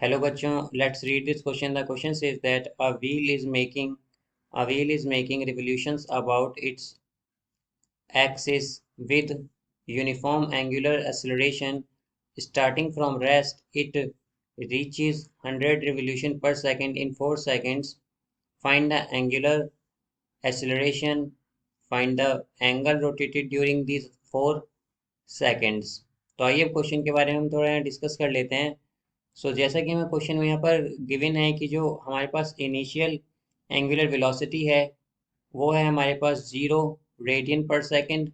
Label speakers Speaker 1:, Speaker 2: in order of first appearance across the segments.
Speaker 1: Hello bachon, let's read this question. The question says that a wheel is making revolutions about its axis with uniform angular acceleration. Starting from rest, it reaches 100 revolutions per second in 4 seconds. Find the angular acceleration. Find the angle rotated during these 4 seconds. तो आइए अब question के बारे में हम थोड़ा discuss कर लेते हैं। जैसा कि हमें क्वेश्चन में यहाँ पर गिवन है कि जो हमारे पास इनिशियल एंगुलर वेलोसिटी है वो है हमारे पास 0 रेडियन पर सेकेंड,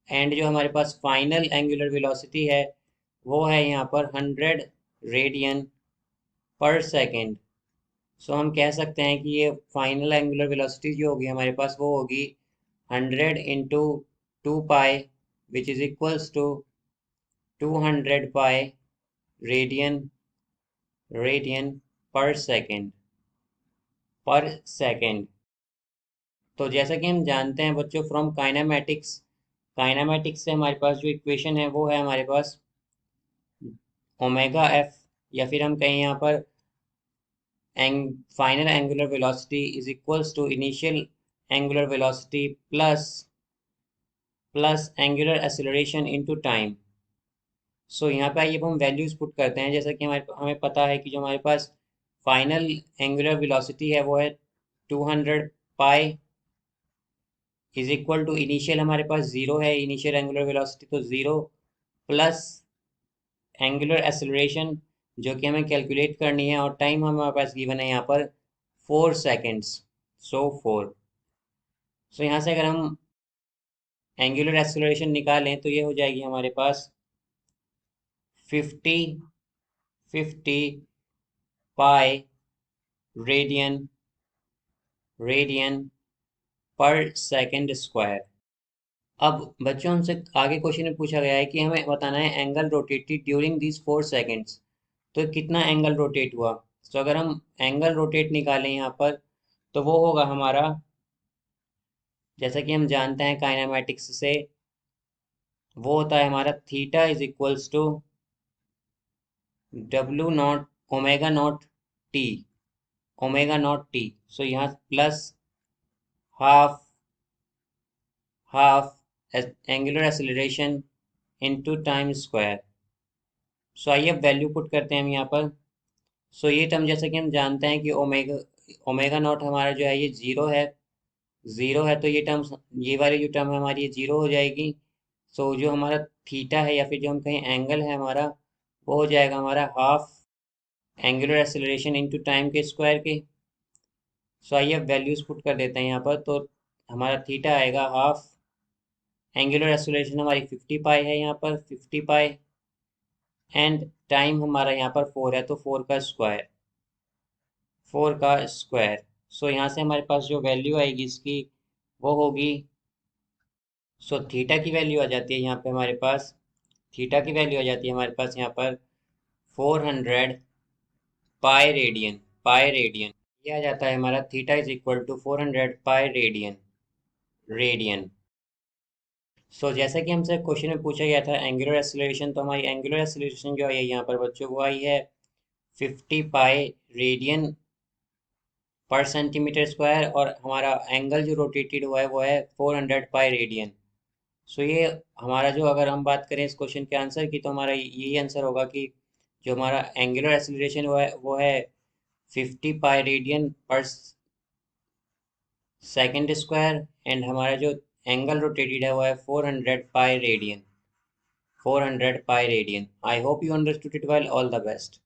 Speaker 1: एंड जो हमारे पास फाइनल एंगुलर वेलोसिटी है वो है यहाँ पर 100 रेडियन पर सेकेंड। हम कह सकते हैं कि ये फाइनल एंगुलर वेलोसिटी जो होगी हमारे पास वो होगी 100 × 2 pi, which is equals to 200 pi radian per second. तो जैसा कि हम जानते हैं बच्चों, फ्रॉम काइनामेटिक्स से हमारे पास जो इक्वेशन है वो है हमारे पास ओमेगा एफ, या फिर हम कहें यहाँ पर final angular velocity is equals to initial angular velocity plus angular acceleration into time. यहाँ पे आइए अब हम वैल्यूज पुट करते हैं। जैसा कि हमें पता है कि जो हमारे पास फाइनल एंगुलर वेलोसिटी है वो है 200 pi is equal to initial हमारे पास 0 है, इनिशियल एंगुलर वेलोसिटी तो 0 प्लस एंगुलर एक्सेलरेशन जो कि हमें कैलकुलेट करनी है, और टाइम हमारे पास गिवन है यहाँ पर 4 सेकेंड्स। 4 यहाँ से अगर हम एंगुलर एक्सेलरेशन निकालें तो ये हो जाएगी हमारे पास 50 पाई रेडियन पर सेकेंड स्क्वायर। अब बच्चों हमसे आगे क्वेश्चन में पूछा गया है कि हमें बताना है angle rotated during this 4 seconds. तो कितना एंगल रोटेट हुआ। अगर हम एंगल रोटेट निकालें यहाँ पर तो वो होगा हमारा, जैसा कि हम जानते हैं काइनेमेटिक्स से, वो होता है हमारा theta is equals to W0 omega naught t. यहाँ plus half angular acceleration into time square. आइए अब वैल्यू पुट करते हैं हम यहाँ पर। ये टर्म जैसा कि हम जानते हैं कि ओमेगा नॉट हमारा जो है ये ज़ीरो है, तो ये वाली जो टर्म है हमारी ये ज़ीरो हो जाएगी। जो हमारा थीटा है या फिर जो हम कहें एंगल है हमारा, वो हो जाएगा हमारा half angular acceleration into time के स्क्वायर के। आइए अब वैल्यूज पुट कर देते हैं यहाँ पर। तो हमारा थीटा आएगा हाफ, एंगुलर एक्सेलरेशन हमारी 50 पाई है यहाँ पर 50 पाई, एंड टाइम हमारा यहाँ पर 4 है तो 4 का स्क्वायर। यहाँ से हमारे पास जो वैल्यू आएगी इसकी वो होगी, थीटा की वैल्यू आ जाती है यहाँ पे हमारे पास, यहाँ पर 400 पाई रेडियन। ये आ जाता है हमारा theta is equal to 400 pi radian. जैसा कि हमसे क्वेश्चन में पूछा गया था एंगुलर एक्सेलरेशन, तो हमारी एंगुलर एक्सेलरेशन जो आई है यहाँ पर बच्चों वो आई है 50 पाई रेडियन पर सेंटीमीटर स्क्वायर, और हमारा एंगल जो रोटेटेड हुआ है वो है 400 पाई रेडियन। ये हमारा जो, अगर हम बात करें इस क्वेश्चन के आंसर की, तो हमारा यही आंसर होगा कि जो हमारा एंगुलर एक्सेलरेशन वो है 50 पाई radian per second square, and हमारा जो एंगल रोटेटेड है वो है 400 pi radian. I hope you understood it well. All the best.